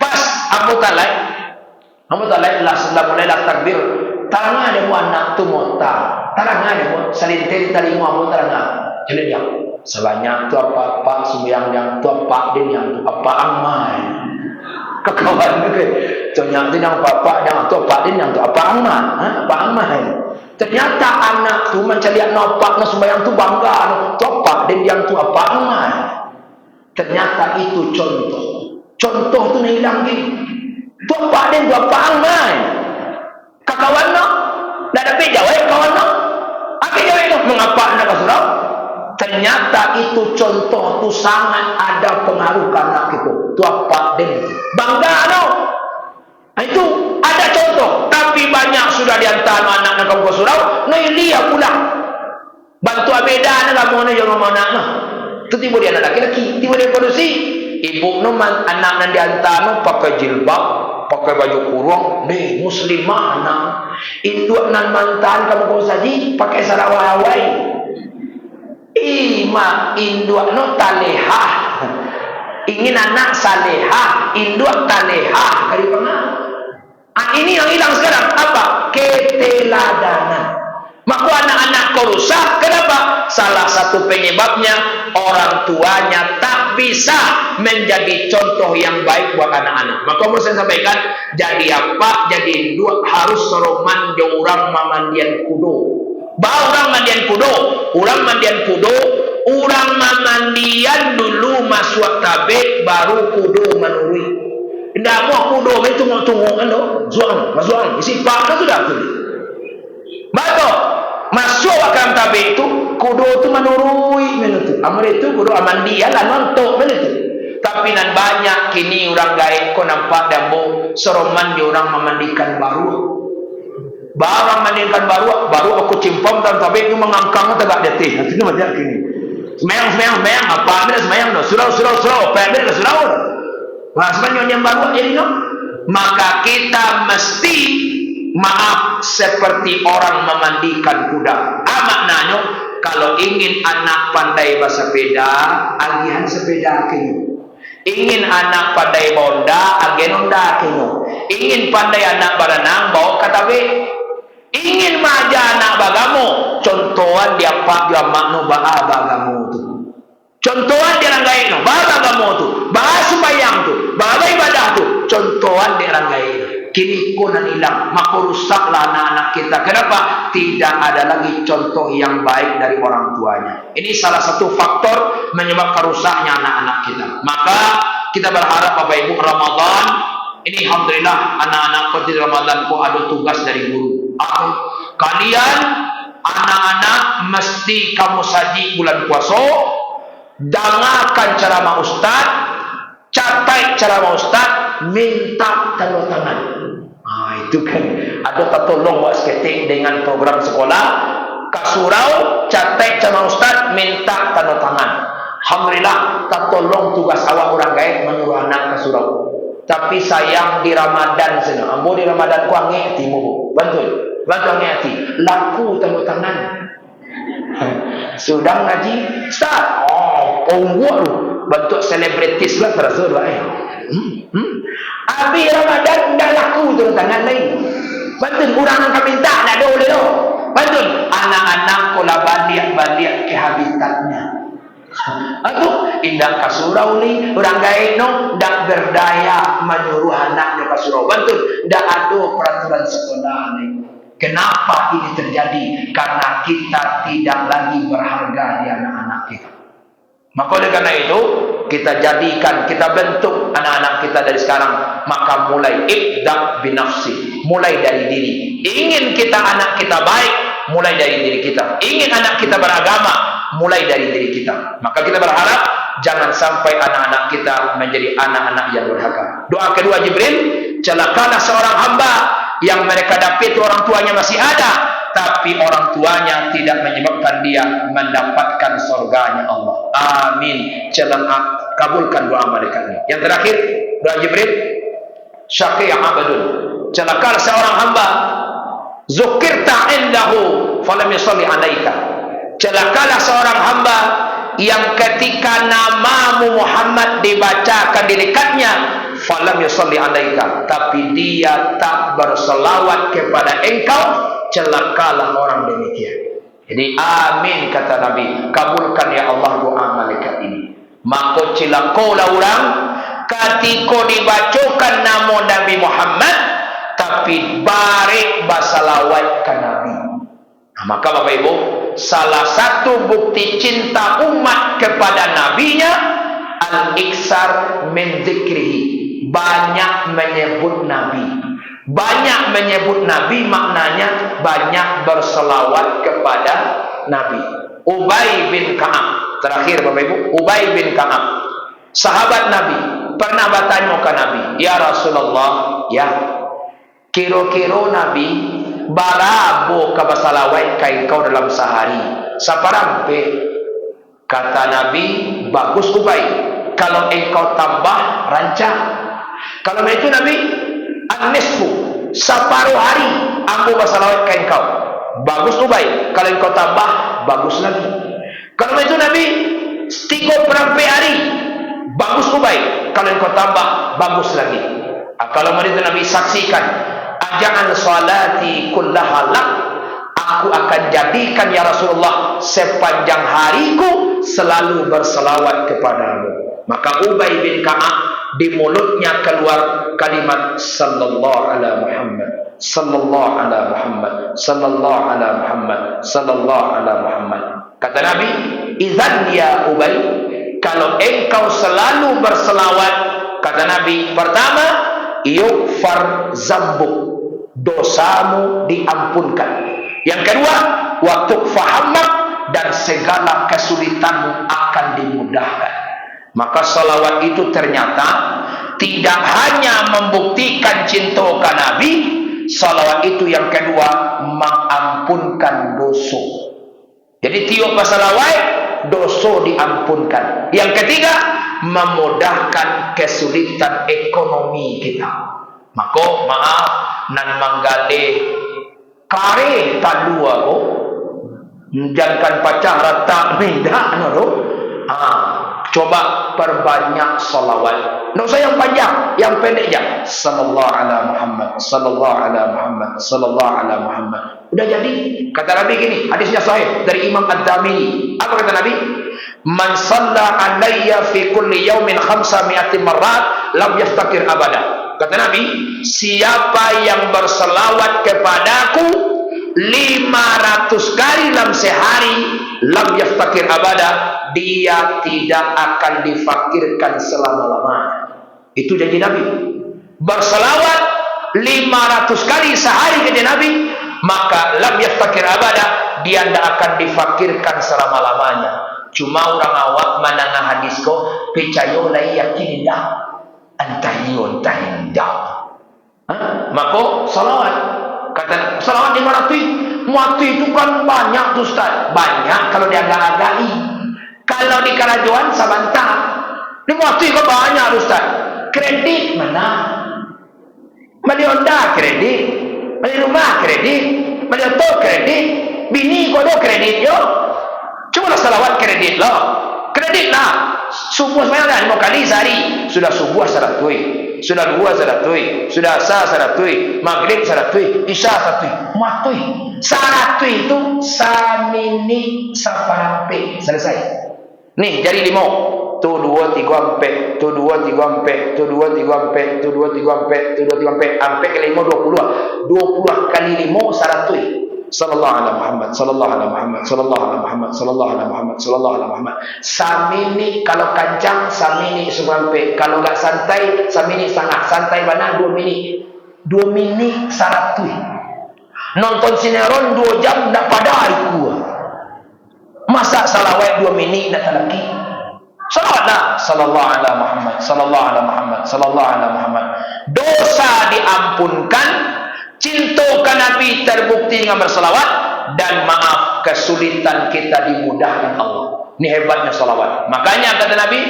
Pas Abu Talib lah sudah mulailah takbir. Tarang ada mu anak tu mota. Tarang ada mu salintel tali mu amu tarang. Jadi dia sebanyak tu apa sembahyang yang tu apa din yang tu apa amai. Kekawan ke. Ternyata yang apa yang tu apa din yang tu apa amai. Apa amai. Ternyata anak tu mencari nopak na sembahyang tu bangga tu apa din yang tu apa amai. Ternyata itu contoh. Contoh tu nak hilang lagi. Tu apa din tu apa amai. Kawan no, dah dapat jawab kawan no. Apa jawab no? Mengapa anda kasurau? Ternyata itu contoh tu sangat ada pengaruh anak itu. Tu apa din? Bangga no. Itu ada contoh. Tapi banyak sudah diantar anak kamu kasurau. No lihat pula. Bantu abeda anak kamu ni jangan mana no. Tu tiba dia anak laki-laki, tiba dia produksi. Ibu no anak nan diantar no pakai jilbab. Pakai baju kurung, nih muslimah anak. Induk nan mantan kamu kau saji pakai sarawak Hawaii. Mak induk no talehah. Ingin anak salehah, induk talehah dari mana? Ini yang hilang sekarang apa? Keteladanan. Maka anak-anak kau rusak. Kenapa? Salah satu penyebabnya orang tuanya tak bisa menjadi contoh yang baik buat anak-anak. Maka mau saya sampaikan, jadi apa? Jadi dua harus soroman je orang mamandian kudo. Bah orang mandian kudo, orang mandian kudo, orang mamandian dulu masuk tabe baru kudo menurui. Tidak mau kudo itu mau tunggu kan do, zuang, isi pak sudah tu. Betul. Masuk akan tabi itu kudo tu menurui begitu. Amal itu kudo amandian lah nontok begitu. Tapi nan banyak kini orang gaib ko nampak dambo seroman dia orang memandikan baru. Barang mandikan baru aku cimpam dan tabi itu mengangkang tegak detik. Itu banyak kini. Semayang apa benda semayang no. Surau. Benda surau. Wah sebenarnya yang baru jadi no. Maka kita mesti maaf seperti orang memandikan kuda. Maknanya kalau ingin anak pandai bersepeda, agihan sepeda kini. Ingin anak pandai bonda, agen honda kini. Ingin pandai anak berenang, bawa katabe. Ingin maja anak bagamu, contohan dia pak dia makno bagamu tu. Contohan dia ranggai no, bahasa agama tu, bahasa sembahyang tu, bahasa ibadah tu, contohan dia ranggai no. Kini kunan hilang, maka rusaklah anak-anak kita. Kenapa? Tidak ada lagi contoh yang baik dari orang tuanya. Ini salah satu faktor menyebabkan rusaknya anak-anak kita. Maka kita berharap Bapak Ibu Ramadan ini, alhamdulillah anak-anak di Ramadan kok ada tugas dari guru. Kalian anak-anak mesti kamu saji bulan puasa. Dengarkan ceramah ustaz, catat ceramah ustaz, minta tanda tangan. Itu kan ada tertolong buat seketik dengan program sekolah. Kasurau, catat ceramah ustaz, minta tanda tangan. Alhamdulillah, tertolong tugas awak orang gaib menyuruh anak kasurau. Tapi sayang di Ramadan sana, ambo di Ramadan ku angin hatimu, betul, betul angin hati, laku tanda tangan. Sudah ngaji, start. Buat tu bentuk selebritis lah terasa lah. Habis Ramadan dah laku tu tangan lain. Betul, orang nak minta nak ada boleh tu. Betul, anak-anak kola balik ke habitatnya. Aduh, indah kasurau ni orang gaib no, dak berdaya menyuruh anaknya kasurau. Betul, dak ada peraturan sekolah ni. Kenapa ini terjadi? Karena kita tidak lagi berharga di anak-anak kita. Maka oleh karena itu, kita jadikan, kita bentuk anak-anak kita dari sekarang. Maka mulai ibda' binafsi, mulai dari diri. Ingin kita anak kita baik, mulai dari diri kita. Ingin anak kita beragama, mulai dari diri kita. Maka kita berharap jangan sampai anak-anak kita menjadi anak-anak yang durhaka. Doa kedua Jibril, celakalah seorang hamba yang mereka dapat orang tuanya masih ada, tapi orang tuanya tidak menyebabkan dia mendapatkan surganya Allah. Amin. Kabulkan doa mereka ini. Yang terakhir, doa Jibril, syaqi abdun, celakalah seorang hamba zukirta indahu falam yusalli alaika. Celakalah seorang hamba yang ketika namamu Muhammad dibacakan di dekatnya, falam yusalli alaika, tapi dia tak berselawat kepada engkau, celakalah orang demikian. Jadi amin kata Nabi, kabulkan ya Allah doa malaikat ini. Maka celakalah orang ketika dibacakan nama Nabi Muhammad tapi barik basalawat ke Nabi. Maka Bapak Ibu, salah satu bukti cinta umat kepada nabinya al-iksar min dzikrihi, banyak menyebut Nabi. Banyak menyebut Nabi maknanya banyak berselawat kepada Nabi. Ubay bin Ka'ab, terakhir Bapak Ibu, Ubay bin Ka'ab, sahabat Nabi, pernah bertanya ke Nabi, ya Rasulullah, ya, kira-kira Nabi barabo ka basalawat ka engkau dalam sehari saparampe? Kata Nabi, bagus Ubay, kalau engkau tambah rancang. Kalau itu Nabi, an-nisfu, separuh hari aku basalawat ka engkau. Bagus Ubay, kalau engkau tambah bagus lagi. Kalau itu Nabi, 3 perampai hari. Bagus Ubay, kalau engkau tambah bagus lagi. Kalau itu Nabi, saksikan, aja'al salati kullaha lak, aku akan jadikan ya Rasulullah sepanjang hariku selalu berselawat kepadamu. Maka Ubay bin Ka'ab di mulutnya keluar kalimat sallallahu ala Muhammad, sallallahu ala Muhammad, sallallahu ala Muhammad, sallallahu ala Muhammad. Kata Nabi, idzan ya Ubay, kalau engkau selalu berselawat, kata Nabi, pertama, yughfar zambuk, dosamu diampunkan. Yang kedua, wa tukfahammak, dan segala kesulitanmu akan dimudahkan. Maka salawat itu ternyata tidak hanya membuktikan cinta ke Nabi, salawat itu yang kedua mengampunkan dosa. Jadi tiap salawat dosa diampunkan. Yang ketiga, memudahkan kesulitan ekonomi kita. Maka maaf nan manggale kare tadua ko jangan pacah rata minda no. Coba perbanyak salawat. Nak usah yang panjang, yang pendek je. Sallallahu ala Muhammad, sallallahu ala Muhammad, sallallahu ala Muhammad. Udah jadi. Kata Nabi gini, hadisnya sahih dari Imam Ad-Damini. Apa kata Nabi? Man shalla alayya fi kulli yawmin 500 marrat lam yaftakir abada. Kata Nabi, siapa yang berselawat kepadaku 500 kali dalam sehari, lam yaftakir abada, dia tidak akan difakirkan selama-lamanya. Itu janji Nabi. Berselawat 500 kali sehari kepada Nabi, maka lam yaftakir abada, dia tidak akan difakirkan selama-lamanya. Cuma orang awak menangah hadis ko percaya lai yakin dah antahion tahindah. Maka salawat, kata salawat 500 mati itu kan banyak tuh Ustaz. Banyak kalau diagak-agai. Kalau di kerajaan sabantah ini mati kok banyak Ustaz. Kredit mana? Beli Honda kredit, beli rumah kredit, beli auto kredit, bini kau ada kredit yo. Cuma lah salawat kredit lah. Kredit lah. Subuh sebenarnya 5 kali sehari. Sudah subuh 100. Sudah dua 100. Sudah asar 100. Maghrib 100. Isya 100. Matui. 100 itu samini saparampe. Selesai. Nih jadi 5. Tu 2 3 4. Tu 2 3 4. Tu 2 3 4. Tu 2 3 4. Tu 2 3 4. Sampai ke 5 20. 20 kali 5 100. Sallallahu alaihi Muhammad, sallallahu alaihi Muhammad, sallallahu alaihi Muhammad, sallallahu alaihi Muhammad, sallallahu alaihi Muhammad. Samini kalau kencang, samini sampai. Kalau enggak santai, samini setengah. Santai mana 2 minit. 2 minit 100. Nonton sinetron 2 jam enggak pada aku. Masa salawat 2 minit enggak lagi. Salawatlah sallallahu alaihi Muhammad, sallallahu alaihi Muhammad, sallallahu alaihi Muhammad. Dosa diampunkan. Cintakan Nabi terbukti dengan bersalawat, dan maaf kesulitan kita dimudahkan Allah. Ini hebatnya salawat. Makanya kata Nabi,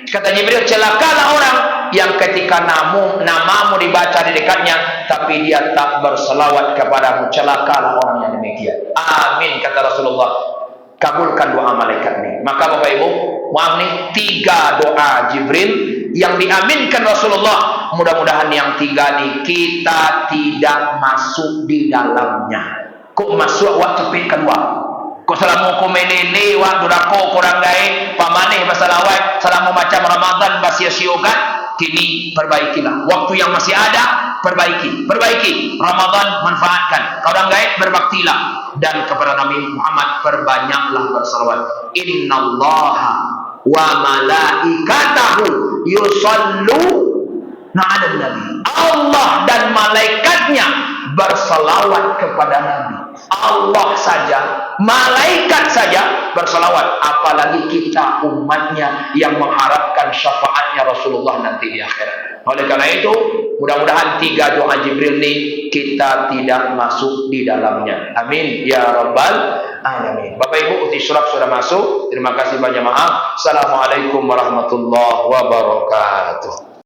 kata Jibril, celakalah orang yang ketika namamu dibaca di dekatnya tapi dia tak bersalawat kepadamu. Celakalah orang yang demikian. Amin kata Rasulullah. Kabulkan doa malaikat ini. Maka Bapak Ibu, maaf nih 3 doa Jibril yang diaminkan Rasulullah. Mudah-mudahan yang 3 nih kita tidak masuk di dalamnya. Kok masuk waktu cepet kedua? Kok selama komenele waktu durako kurang gae pamaneh masalawat selama macam Ramadan basia-siokan, kini perbaikilah. Waktu yang masih ada perbaiki. Ramadan manfaatkan. Kurang gae berbaktilah. Dan kepada Nabi Muhammad perbanyaklah bersalawat. Innallaha wa malaikatahu yusallu na'adan Nabi. Allah dan malaikatnya bersalawat kepada Nabi. Allah saja, malaikat saja bersalawat, apalagi kita umatnya yang mengharapkan syafaatnya Rasulullah nanti di akhirat. Oleh karena itu, mudah-mudahan 3 doa Jibril ini kita tidak masuk di dalamnya. Amin ya rabbal alamin. Bapak Ibu, uti surat sudah masuk. Terima kasih banyak, maaf. Assalamualaikum warahmatullahi wabarakatuh.